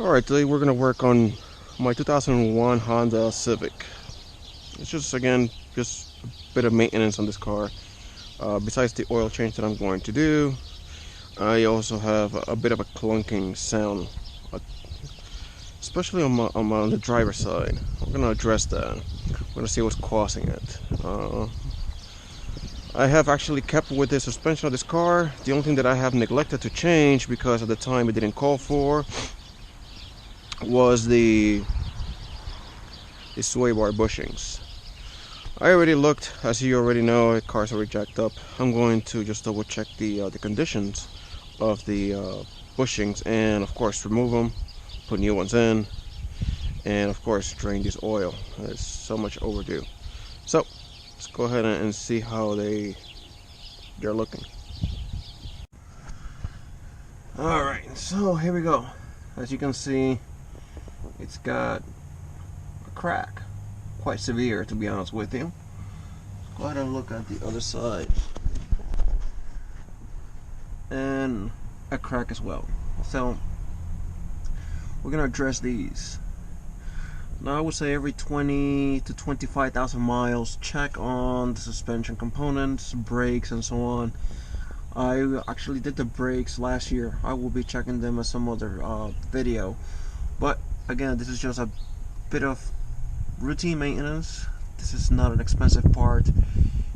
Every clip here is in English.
Alright, today we're going to work on my 2001 Honda Civic. It's just, again, just a bit of maintenance on this car. Besides the oil change that I'm going to do, I also have a bit of a clunking sound, especially on the driver's side. We're going to address that. We're going to see what's causing it. I have actually kept with the suspension of this car. The only thing that I have neglected to change, because at the time it didn't call for, was the sway bar bushings. I already looked, as you already know, the car's already jacked up. I'm going to just double check the conditions of the bushings, and of course remove them, put new ones in, and of course drain this oil. It's so much overdue. So let's go ahead and see how they're looking. Alright, so here we go. As you can see, it's got a crack, quite severe to be honest with you. Go ahead and look at the other side, and a crack as well. So we're gonna address these. Now I would say every 20 to 25,000 miles, check on the suspension components, brakes, and so on. I actually did the brakes last year. I will be checking them at some other video. But again, this is just a bit of routine maintenance. This is not an expensive part.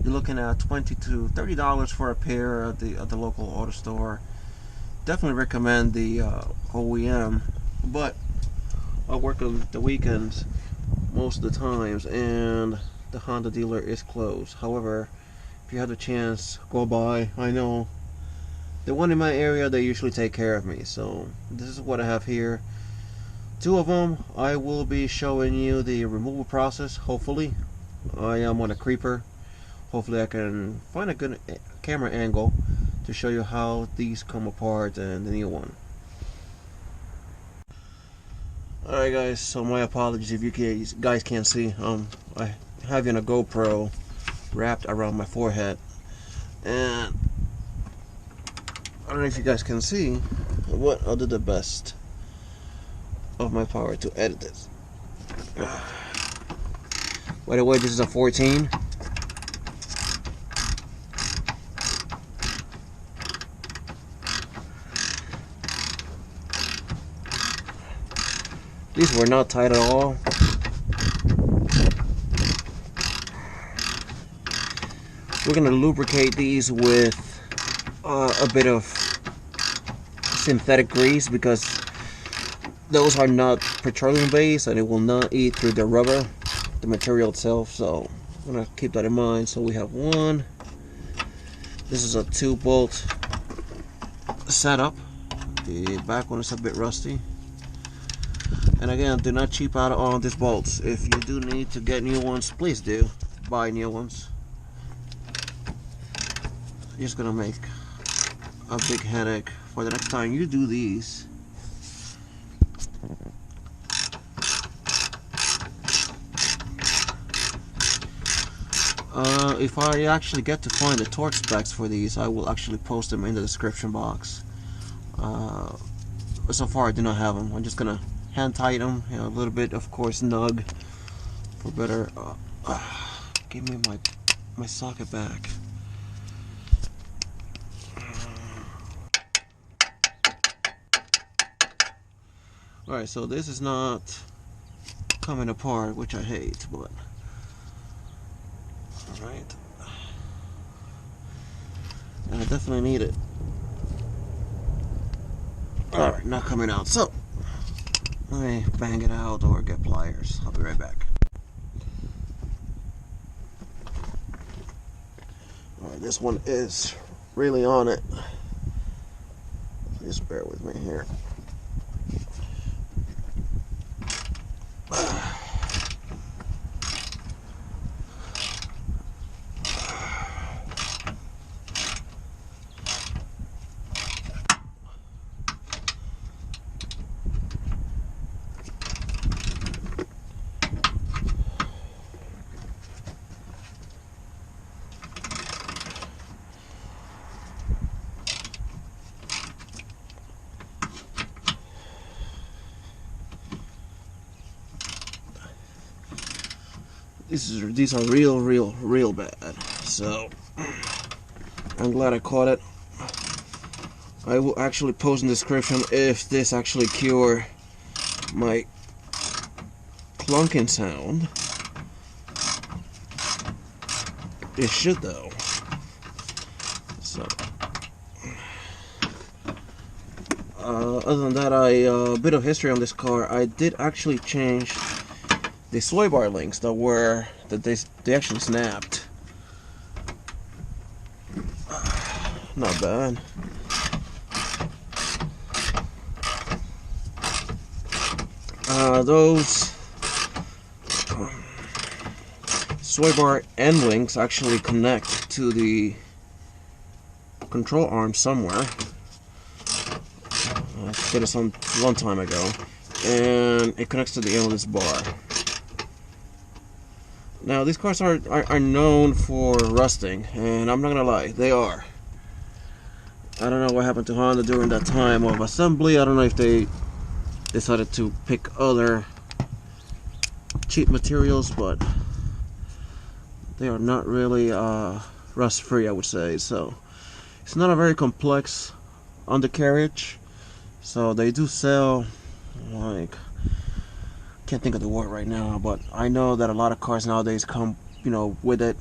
You're looking at $20 to $30 for a pair at the local auto store. Definitely recommend the OEM, but I work on the weekends most of the times, and the Honda dealer is closed. However, if you have the chance, go by. I know the one in my area, they usually take care of me. So this is what I have here. Two of them, I will be showing you the removal process. Hopefully, I am on a creeper. Hopefully I can find a good camera angle to show you how these come apart and the new one. Alright guys, so my apologies if you guys can't see. I having a GoPro wrapped around my forehead, and I don't know if you guys can see, but I'll do the best of my power to edit this. By the way, this is a 14. These were not tight at all. We're gonna lubricate these with a bit of synthetic grease, because those are not petroleum based and it will not eat through the rubber, the material itself. So I'm gonna keep that in mind. So we have one. This is a 2-bolt setup. The back one is a bit rusty. And again, do not cheap out on these bolts. If you do need to get new ones, please do buy new ones. It's gonna make a big headache for the next time you do these. If I actually get to find the torque specs for these, I will actually post them in the description box. So far I do not have them. I'm just gonna hand tighten them, a little bit, of course, snug for better. Give me my socket back. Alright, so this is not coming apart, which I hate, but alright. And I definitely need it. Alright, not coming out. So let me bang it out or get pliers. I'll be right back. Alright, this one is really on it. Just bear with me here. these are real bad. So I'm glad I caught it. I will actually post in the description if this actually cure my clunking sound. It should though. So other than that, a bit of history on this car. I did actually change the sway bar links that they actually snapped. Not bad. Those sway bar end links actually connect to the control arm somewhere. I did it some long time ago, and it connects to the end of this bar. Now these cars are known for rusting, and I'm not gonna lie, they are. I don't know what happened to Honda during that time of assembly. I don't know if they decided to pick other cheap materials, but they are not really rust free, I would say. So it's not a very complex undercarriage. So they do sell, like, can't think of the word right now, but I know that a lot of cars nowadays come, with it.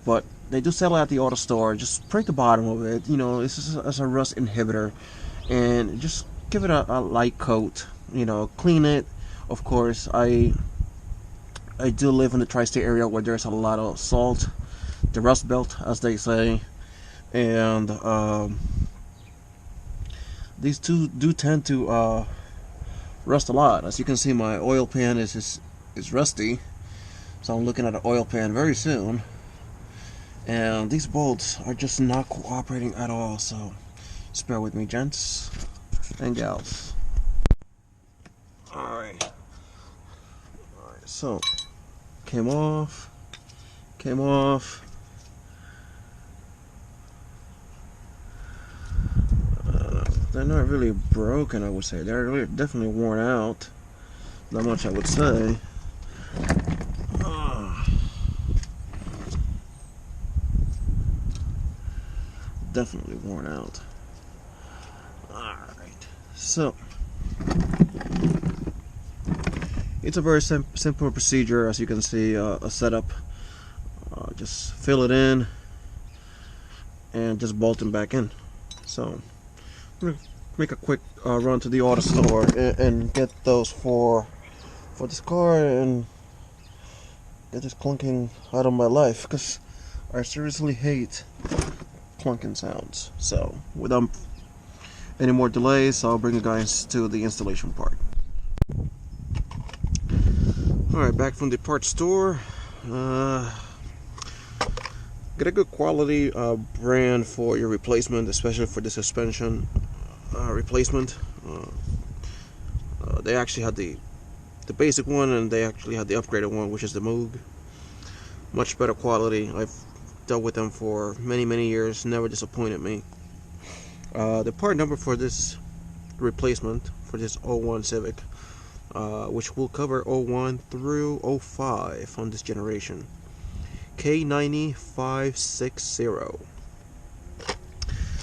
But they do sell it at the auto store. Just break the bottom of it. It's just as a rust inhibitor, and just give it a light coat. Clean it. Of course, I do live in the tri-state area where there's a lot of salt, the rust belt, as they say, and these two do tend to rust a lot. As you can see, my oil pan is rusty, so I'm looking at an oil pan very soon. And these bolts are just not cooperating at all, so just bear with me, gents and gals. Alright, so came off. They're not really broken, I would say. They're definitely worn out. Not much, I would say. Definitely worn out. Alright, so it's a very simple procedure. As you can see, a setup. Just fill it in and just bolt them back in. So I'm gonna make a quick run to the auto store and get those for this car and get this clunking out of my life, because I seriously hate clunking sounds. So without any more delays, I'll bring you guys to the installation part. Alright, back from the parts store. Get a good quality brand for your replacement, especially for the suspension replacement. They actually had the basic one, and they actually had the upgraded one, which is the Moog. Much better quality. I've dealt with them for many years, never disappointed me. The part number for this replacement, for this 01 Civic, which will cover 01 through 05 on this generation, K90560.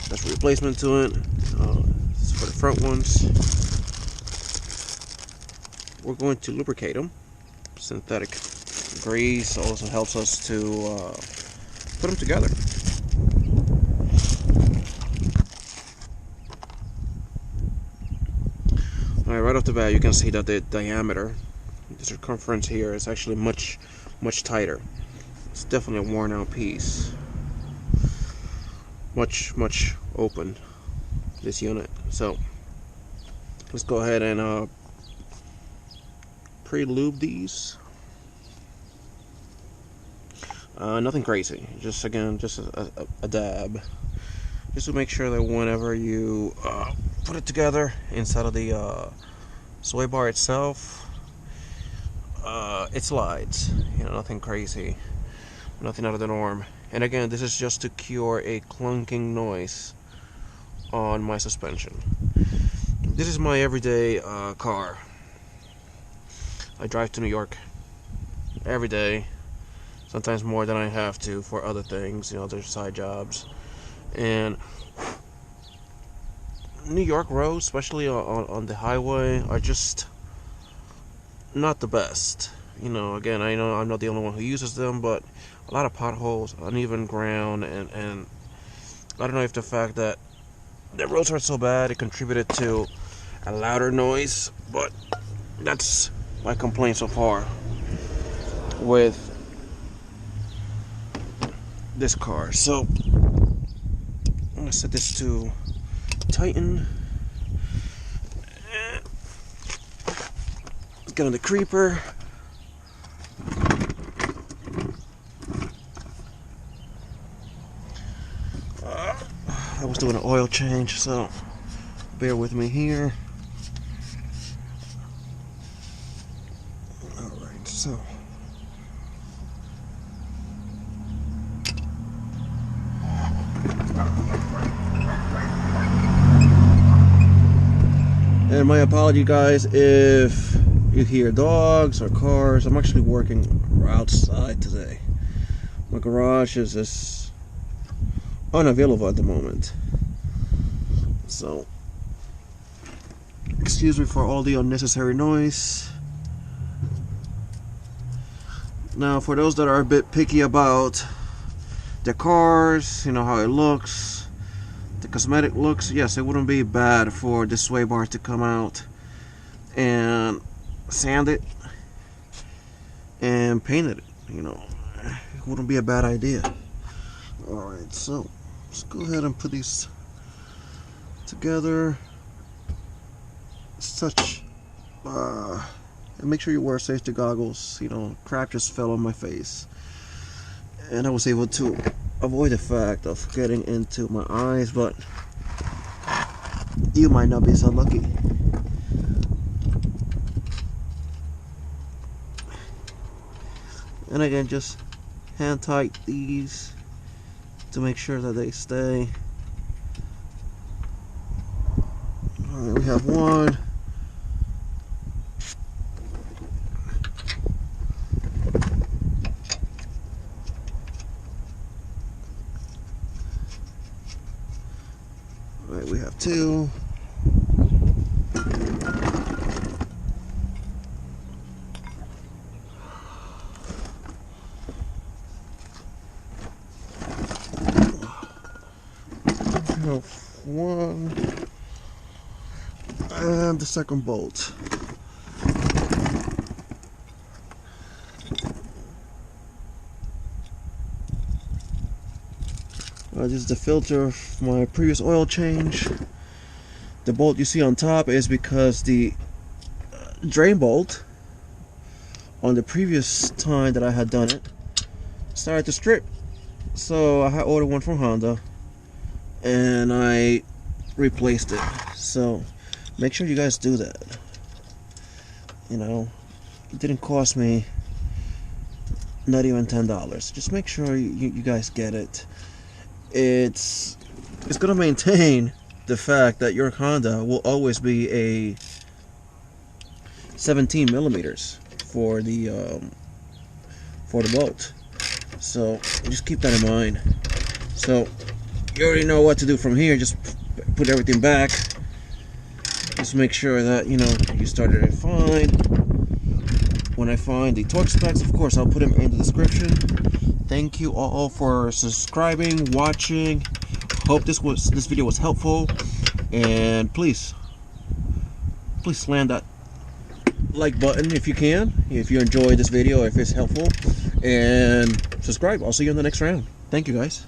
That's a replacement to it. This is for the front ones. We're going to lubricate them. Synthetic grease also helps us to put them together. Alright, right off the bat, you can see that the diameter, the circumference here, is actually much tighter. It's definitely a worn out piece. Much open, this unit. So let's go ahead and pre-lube these. Nothing crazy, just a dab, just to make sure that whenever you put it together inside of the sway bar itself, it slides. Nothing crazy, nothing out of the norm. And again, this is just to cure a clunking noise on my suspension. This is my everyday car. I drive to New York every day. sometimes more than I have to for other things, you know, there's side jobs. And New York roads, especially on the highway, are just not the best. You know, again, I know I'm not the only one who uses them, but a lot of potholes, uneven ground, and I don't know if the fact that the roads are so bad it contributed to a louder noise, but that's my complaint so far with this car. So I'm gonna set this to Tighten. Let's get on the creeper. I was doing an oil change, so bear with me here. Alright, so and my apology, guys, if you hear dogs or cars. I'm actually working outside today. My garage is just unavailable at the moment, so excuse me for all the unnecessary noise. Now, for those that are a bit picky about the cars, you know, how it looks, the cosmetic looks, yes, it wouldn't be bad for the sway bar to come out and sand it and paint it, you know. It wouldn't be a bad idea. Alright, so let's go ahead and put these together. Such and make sure you wear safety goggles. You know, crap just fell on my face, and I was able to avoid the fact of getting into my eyes, but you might not be so lucky. And again, just hand tight these to make sure that they stay. Alright, we have one. Alright, we have two. We have one. And the second bolt. This is the filter of my previous oil change. The bolt you see on top is because the drain bolt on the previous time that I had done it started to strip. So I had ordered one from Honda and I replaced it. So make sure you guys do that. You know, it didn't cost me not even $10. Just make sure you guys get it. It's gonna maintain the fact that your Honda will always be a 17 millimeters for the bolt. So just keep that in mind. So you already know what to do from here. Just put everything back. Just make sure that, you know, you started it fine. When I find the torque specs, of course, I'll put them in the description. Thank you all for subscribing, watching. Hope this video was helpful, and please slam that like button if you can, if you enjoyed this video, if it's helpful, and subscribe. I'll see you in the next round. Thank you, guys.